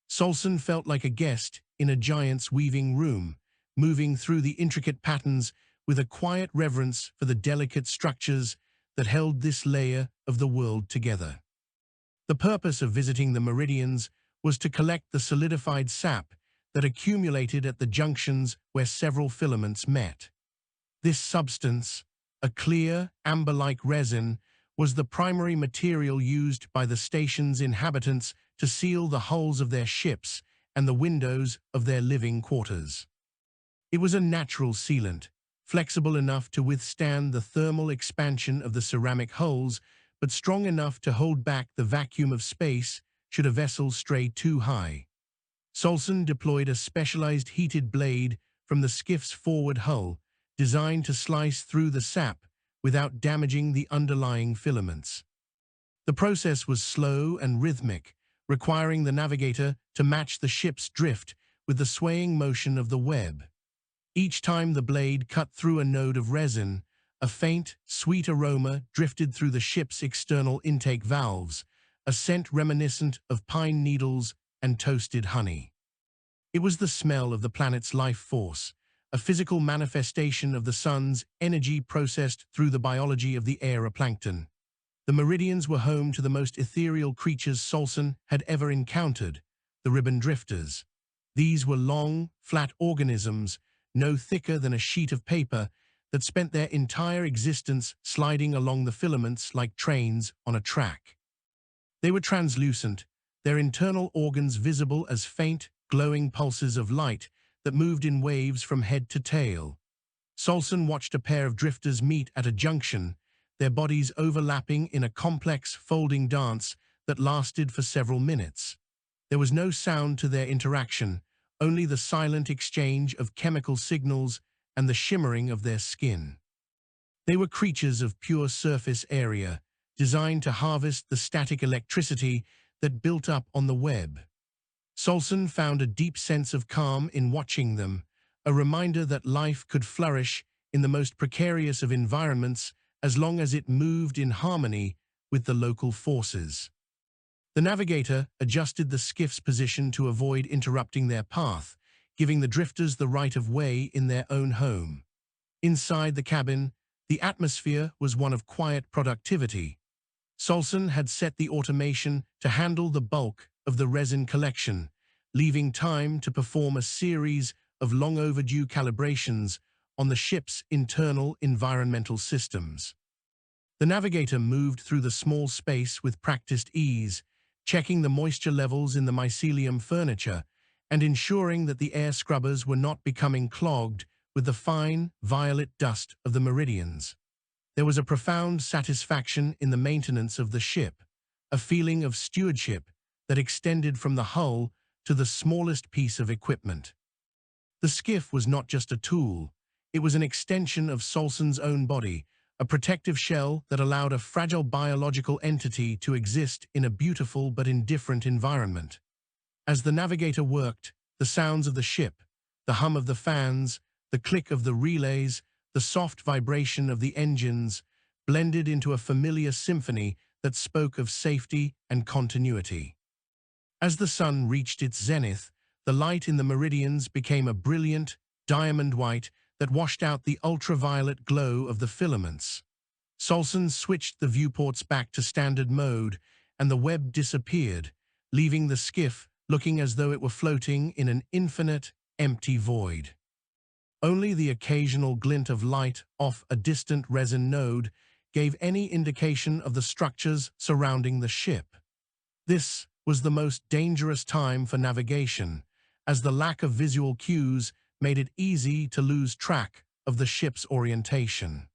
Solsen felt like a guest in a giant's weaving room, moving through the intricate patterns with a quiet reverence for the delicate structures that held this layer of the world together. The purpose of visiting the meridians was to collect the solidified sap that accumulated at the junctions where several filaments met. This substance, a clear, amber-like resin, was the primary material used by the station's inhabitants to seal the hulls of their ships and the windows of their living quarters. It was a natural sealant, flexible enough to withstand the thermal expansion of the ceramic hulls, but strong enough to hold back the vacuum of space should a vessel stray too high. Solsen deployed a specialized heated blade from the skiff's forward hull, designed to slice through the sap without damaging the underlying filaments. The process was slow and rhythmic, requiring the navigator to match the ship's drift with the swaying motion of the web. Each time the blade cut through a node of resin, A faint, sweet aroma drifted through the ship's external intake valves, a scent reminiscent of pine needles and toasted honey. It was the smell of the planet's life force, a physical manifestation of the sun's energy processed through the biology of the aeroplankton. The Meridians were home to the most ethereal creatures Solsen had ever encountered, the ribbon drifters. These were long, flat organisms, no thicker than a sheet of paper, that spent their entire existence sliding along the filaments like trains on a track. They were translucent, their internal organs visible as faint, glowing pulses of light that moved in waves from head to tail. Solsen watched a pair of drifters meet at a junction, their bodies overlapping in a complex, folding dance that lasted for several minutes. There was no sound to their interaction, only the silent exchange of chemical signals and the shimmering of their skin. They were creatures of pure surface area, designed to harvest the static electricity that built up on the web. Solsen found a deep sense of calm in watching them, a reminder that life could flourish in the most precarious of environments as long as it moved in harmony with the local forces. The navigator adjusted the skiff's position to avoid interrupting their path, giving the drifters the right of way in their own home. Inside the cabin, the atmosphere was one of quiet productivity. Solsen had set the automation to handle the bulk of the resin collection, leaving time to perform a series of long-overdue calibrations on the ship's internal environmental systems. The navigator moved through the small space with practiced ease, checking the moisture levels in the mycelium furniture and ensuring that the air scrubbers were not becoming clogged with the fine, violet dust of the meridians. There was a profound satisfaction in the maintenance of the ship, a feeling of stewardship that extended from the hull to the smallest piece of equipment. The skiff was not just a tool, it was an extension of Solsen's own body, a protective shell that allowed a fragile biological entity to exist in a beautiful but indifferent environment. As the navigator worked, the sounds of the ship, the hum of the fans, the click of the relays, the soft vibration of the engines, blended into a familiar symphony that spoke of safety and continuity. As the sun reached its zenith, the light in the meridians became a brilliant, diamond white that washed out the ultraviolet glow of the filaments. Solsen switched the viewports back to standard mode, and the web disappeared, leaving the skiff looking as though it were floating in an infinite, empty void. Only the occasional glint of light off a distant resin node gave any indication of the structures surrounding the ship. This was the most dangerous time for navigation, as the lack of visual cues made it easy to lose track of the ship's orientation.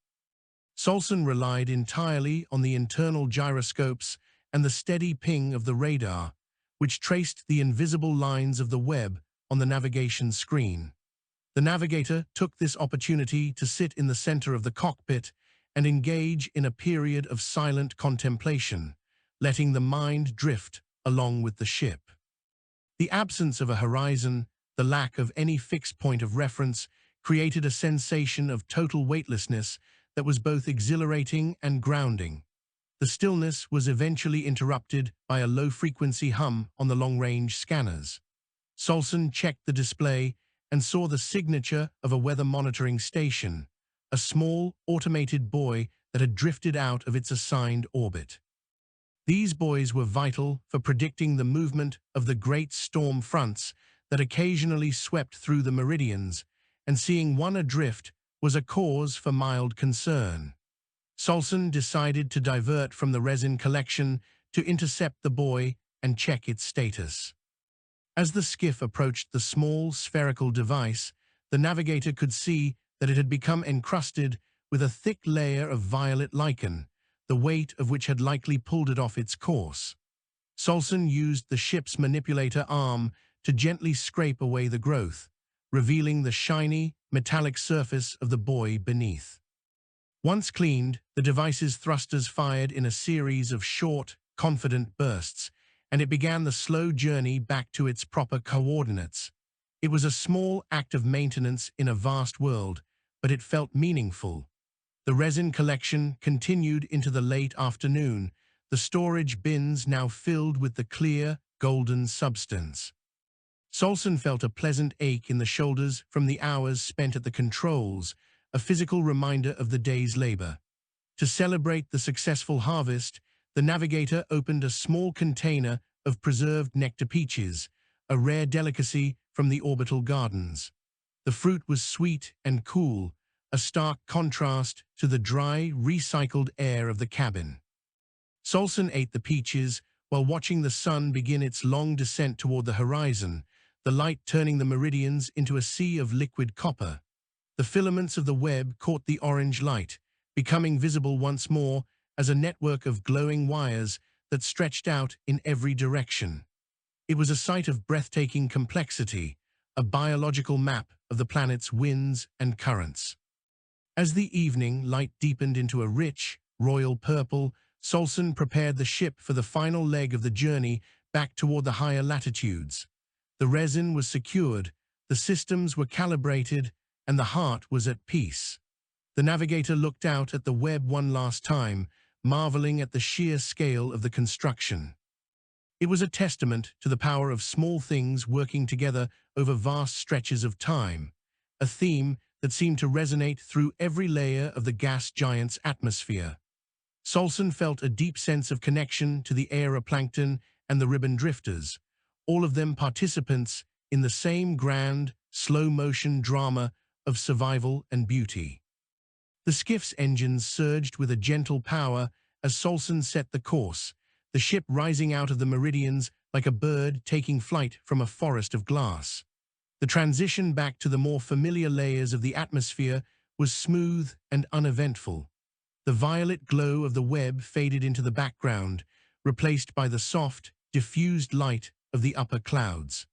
Solsen relied entirely on the internal gyroscopes and the steady ping of the radar, which traced the invisible lines of the web on the navigation screen. The navigator took this opportunity to sit in the center of the cockpit and engage in a period of silent contemplation, letting the mind drift along with the ship. The absence of a horizon, the lack of any fixed point of reference, created a sensation of total weightlessness that was both exhilarating and grounding. The stillness was eventually interrupted by a low-frequency hum on the long-range scanners. Solsen checked the display and saw the signature of a weather monitoring station, a small, automated buoy that had drifted out of its assigned orbit. These buoys were vital for predicting the movement of the great storm fronts that occasionally swept through the meridians, and seeing one adrift was a cause for mild concern. Solsen decided to divert from the resin collection to intercept the buoy and check its status. As the skiff approached the small, spherical device, the navigator could see that it had become encrusted with a thick layer of violet lichen, the weight of which had likely pulled it off its course. Solsen used the ship's manipulator arm to gently scrape away the growth, revealing the shiny, metallic surface of the buoy beneath. Once cleaned, the device's thrusters fired in a series of short, confident bursts, and it began the slow journey back to its proper coordinates. It was a small act of maintenance in a vast world, but it felt meaningful. The resin collection continued into the late afternoon, the storage bins now filled with the clear, golden substance. Solsen felt a pleasant ache in the shoulders from the hours spent at the controls, a physical reminder of the day's labor. To celebrate the successful harvest, the navigator opened a small container of preserved nectar peaches, a rare delicacy from the orbital gardens. The fruit was sweet and cool, a stark contrast to the dry, recycled air of the cabin. Solsen ate the peaches while watching the sun begin its long descent toward the horizon, the light turning the meridians into a sea of liquid copper. The filaments of the web caught the orange light, becoming visible once more as a network of glowing wires that stretched out in every direction. It was a sight of breathtaking complexity, a biological map of the planet's winds and currents. As the evening light deepened into a rich, royal purple, Solsen prepared the ship for the final leg of the journey back toward the higher latitudes. The resin was secured, the systems were calibrated, and the heart was at peace. The navigator looked out at the web one last time, marveling at the sheer scale of the construction. It was a testament to the power of small things working together over vast stretches of time, a theme that seemed to resonate through every layer of the gas giant's atmosphere. Solsen felt a deep sense of connection to the aeroplankton and the ribbon drifters, all of them participants in the same grand, slow-motion drama of survival and beauty. The skiff's engines surged with a gentle power as Solsen set the course, the ship rising out of the meridians like a bird taking flight from a forest of glass. The transition back to the more familiar layers of the atmosphere was smooth and uneventful. The violet glow of the web faded into the background, replaced by the soft, diffused light of the upper clouds.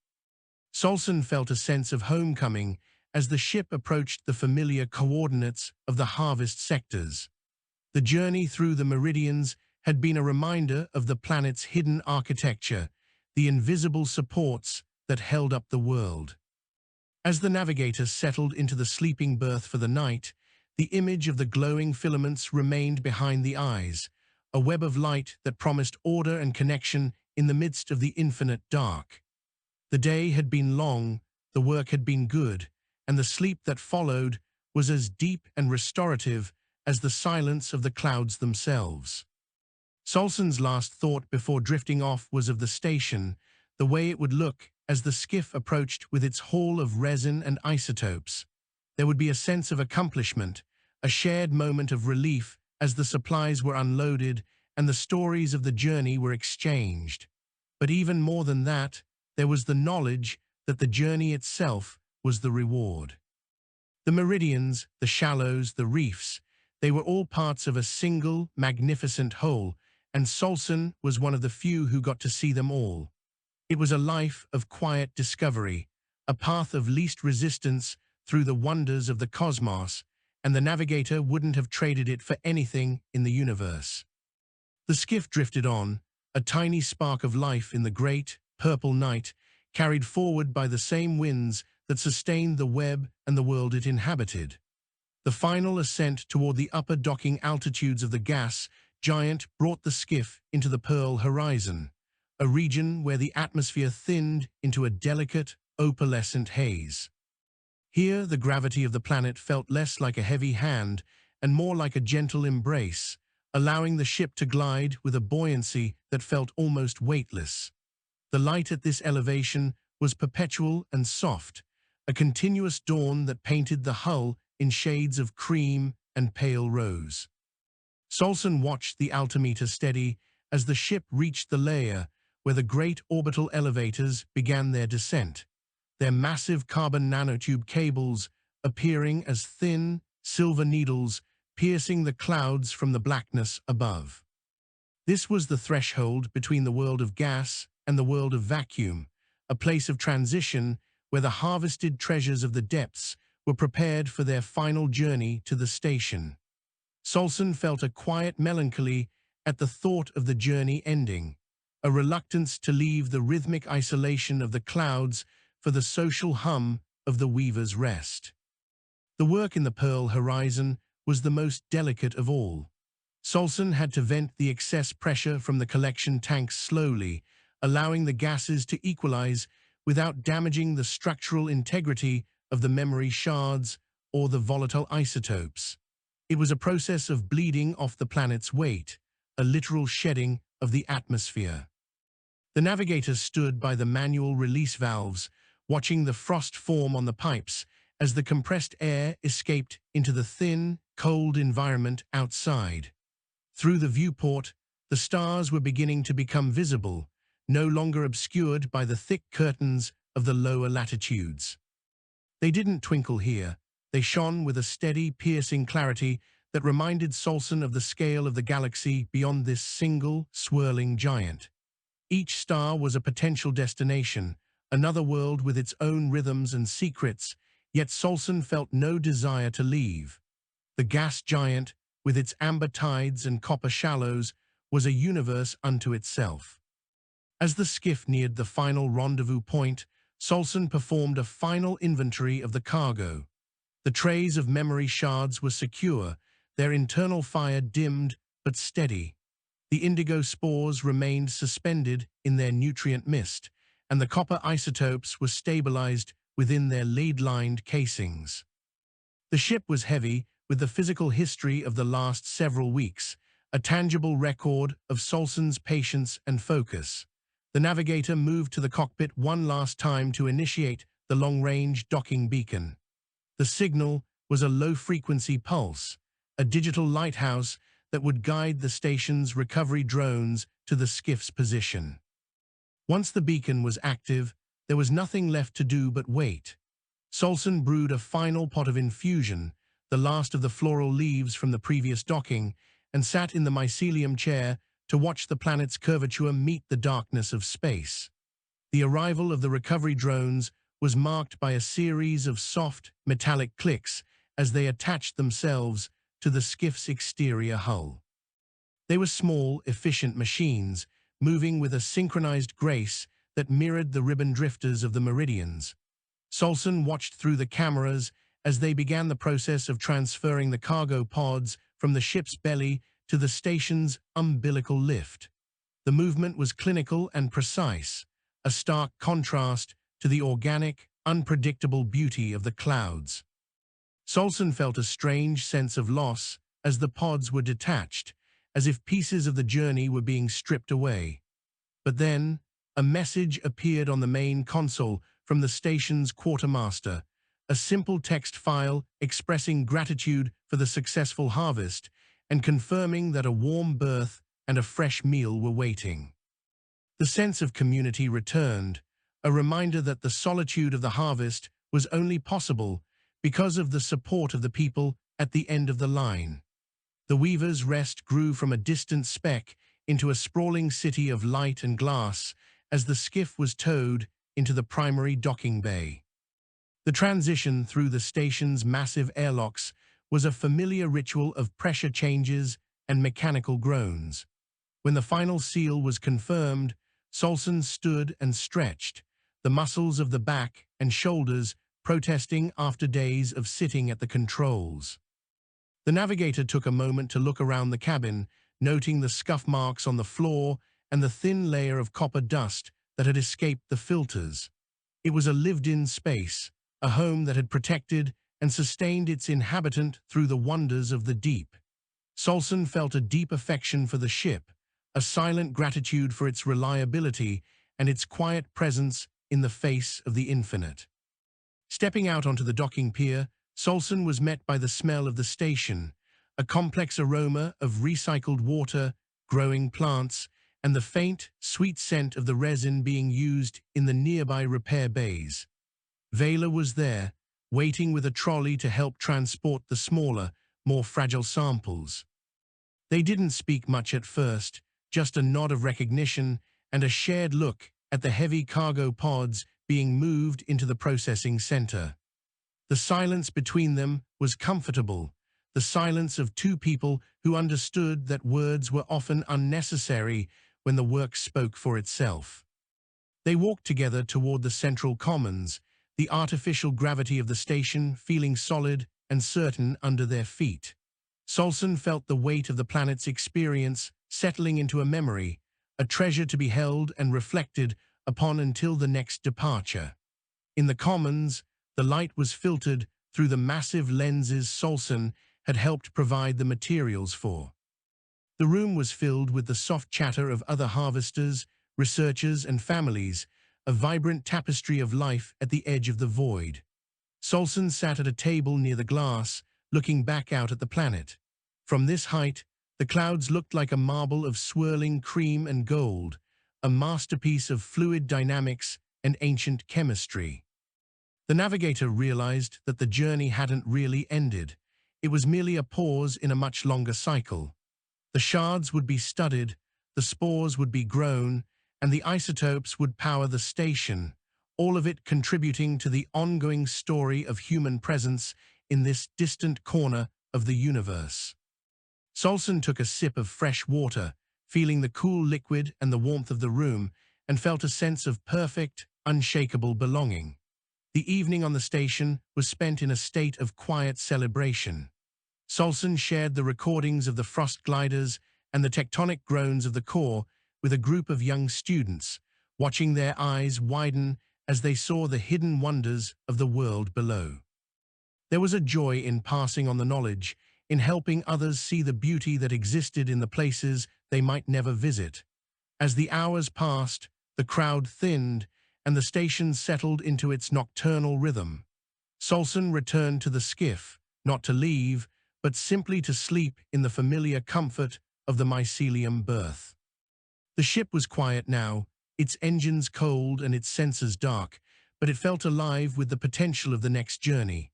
Solsen felt a sense of homecoming as the ship approached the familiar coordinates of the harvest sectors. The journey through the meridians had been a reminder of the planet's hidden architecture, the invisible supports that held up the world. As the navigator settled into the sleeping berth for the night, the image of the glowing filaments remained behind the eyes, a web of light that promised order and connection in the midst of the infinite dark. The day had been long, the work had been good, and the sleep that followed was as deep and restorative as the silence of the clouds themselves. Solsen's last thought before drifting off was of the station, the way it would look as the skiff approached with its haul of resin and isotopes. There would be a sense of accomplishment, a shared moment of relief as the supplies were unloaded and the stories of the journey were exchanged. But even more than that, there was the knowledge that the journey itself was the reward. The meridians, the shallows, the reefs, they were all parts of a single, magnificent whole, and Solsen was one of the few who got to see them all. It was a life of quiet discovery, a path of least resistance through the wonders of the cosmos, and the navigator wouldn't have traded it for anything in the universe. The skiff drifted on, a tiny spark of life in the great, purple night, carried forward by the same winds that sustained the web and the world it inhabited. The final ascent toward the upper docking altitudes of the gas giant brought the skiff into the Pearl Horizon, a region where the atmosphere thinned into a delicate, opalescent haze. Here, the gravity of the planet felt less like a heavy hand and more like a gentle embrace, allowing the ship to glide with a buoyancy that felt almost weightless. The light at this elevation was perpetual and soft, a continuous dawn that painted the hull in shades of cream and pale rose. Solsen watched the altimeter steady as the ship reached the layer where the great orbital elevators began their descent, their massive carbon nanotube cables appearing as thin, silver needles piercing the clouds from the blackness above. This was the threshold between the world of gas and the world of vacuum, a place of transition where the harvested treasures of the depths were prepared for their final journey to the station. Solsen felt a quiet melancholy at the thought of the journey ending, a reluctance to leave the rhythmic isolation of the clouds for the social hum of the Weaver's Rest. The work in the Pearl Horizon was the most delicate of all. Solsen had to vent the excess pressure from the collection tanks slowly, allowing the gases to equalize without damaging the structural integrity of the memory shards or the volatile isotopes. It was a process of bleeding off the planet's weight, a literal shedding of the atmosphere. The navigator stood by the manual release valves, watching the frost form on the pipes as the compressed air escaped into the thin, cold environment outside. Through the viewport, the stars were beginning to become visible, no longer obscured by the thick curtains of the lower latitudes. They didn't twinkle here. They shone with a steady, piercing clarity that reminded Solsen of the scale of the galaxy beyond this single, swirling giant. Each star was a potential destination, another world with its own rhythms and secrets, yet Solsen felt no desire to leave. The gas giant, with its amber tides and copper shallows, was a universe unto itself. As the skiff neared the final rendezvous point, Solsen performed a final inventory of the cargo. The trays of memory shards were secure, their internal fire dimmed but steady. The indigo spores remained suspended in their nutrient mist, and the copper isotopes were stabilized within their lead-lined casings. The ship was heavy with the physical history of the last several weeks, a tangible record of Solsen's patience and focus. The navigator moved to the cockpit one last time to initiate the long-range docking beacon. The signal was a low-frequency pulse, a digital lighthouse that would guide the station's recovery drones to the skiff's position. Once the beacon was active, there was nothing left to do but wait. Solsen brewed a final pot of infusion, the last of the floral leaves from the previous docking, and sat in the mycelium chair to watch the planet's curvature meet the darkness of space. The arrival of the recovery drones was marked by a series of soft, metallic clicks as they attached themselves to the skiff's exterior hull. They were small, efficient machines, moving with a synchronized grace that mirrored the ribbon drifters of the meridians. Solsen watched through the cameras as they began the process of transferring the cargo pods from the ship's belly to the station's umbilical lift. The movement was clinical and precise, a stark contrast to the organic, unpredictable beauty of the clouds. Solsen felt a strange sense of loss as the pods were detached, as if pieces of the journey were being stripped away. But then, a message appeared on the main console from the station's quartermaster, a simple text file expressing gratitude for the successful harvest and confirming that a warm berth and a fresh meal were waiting. The sense of community returned, a reminder that the solitude of the harvest was only possible because of the support of the people at the end of the line. The Weaver's Rest grew from a distant speck into a sprawling city of light and glass as the skiff was towed into the primary docking bay. The transition through the station's massive airlocks was a familiar ritual of pressure changes and mechanical groans. When the final seal was confirmed, Solsen stood and stretched, the muscles of the back and shoulders protesting after days of sitting at the controls. The navigator took a moment to look around the cabin, noting the scuff marks on the floor and the thin layer of copper dust that had escaped the filters. It was a lived-in space, a home that had protected and sustained its inhabitant through the wonders of the deep. Solsen felt a deep affection for the ship, a silent gratitude for its reliability and its quiet presence in the face of the infinite. Stepping out onto the docking pier, Solsen was met by the smell of the station, a complex aroma of recycled water, growing plants, and the faint, sweet scent of the resin being used in the nearby repair bays. Vela was there, waiting with a trolley to help transport the smaller, more fragile samples. They didn't speak much at first, just a nod of recognition and a shared look at the heavy cargo pods being moved into the processing center. The silence between them was comfortable, the silence of two people who understood that words were often unnecessary when the work spoke for itself. They walked together toward the central commons, the artificial gravity of the station feeling solid and certain under their feet. Solsen felt the weight of the planet's experience settling into a memory, a treasure to be held and reflected upon until the next departure. In the Commons, the light was filtered through the massive lenses Solsen had helped provide the materials for. The room was filled with the soft chatter of other harvesters, researchers, and families, a vibrant tapestry of life at the edge of the void. Solsen sat at a table near the glass, looking back out at the planet. From this height, the clouds looked like a marble of swirling cream and gold, a masterpiece of fluid dynamics and ancient chemistry. The navigator realized that the journey hadn't really ended. It was merely a pause in a much longer cycle. The shards would be studied, the spores would be grown, and the isotopes would power the station, all of it contributing to the ongoing story of human presence in this distant corner of the universe. Solsen took a sip of fresh water, feeling the cool liquid and the warmth of the room, and felt a sense of perfect, unshakable belonging. The evening on the station was spent in a state of quiet celebration. Solsen shared the recordings of the frost gliders and the tectonic groans of the core with a group of young students, watching their eyes widen as they saw the hidden wonders of the world below. There was a joy in passing on the knowledge, in helping others see the beauty that existed in the places they might never visit. As the hours passed, the crowd thinned, and the station settled into its nocturnal rhythm. Solsen returned to the skiff, not to leave, but simply to sleep in the familiar comfort of the mycelium berth. The ship was quiet now, its engines cold and its sensors dark, but it felt alive with the potential of the next journey.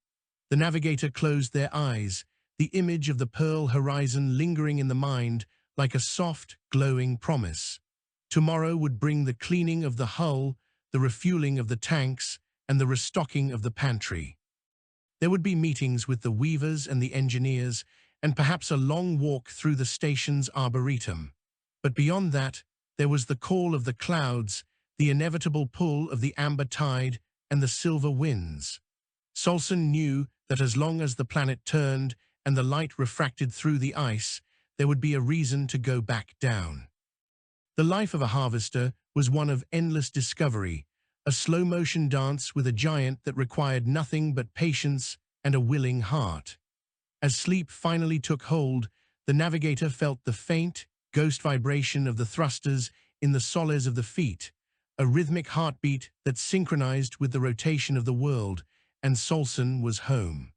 The navigator closed their eyes, the image of the Pearl horizon lingering in the mind like a soft, glowing promise. Tomorrow would bring the cleaning of the hull, the refueling of the tanks, and the restocking of the pantry. There would be meetings with the weavers and the engineers, and perhaps a long walk through the station's arboretum. But beyond that, there was the call of the clouds, the inevitable pull of the amber tide, and the silver winds. Solsen knew that as long as the planet turned and the light refracted through the ice, there would be a reason to go back down. The life of a harvester was one of endless discovery, a slow-motion dance with a giant that required nothing but patience and a willing heart. As sleep finally took hold, the navigator felt the faint, ghost vibration of the thrusters in the soles of the feet, a rhythmic heartbeat that synchronized with the rotation of the world, and Solsen was home.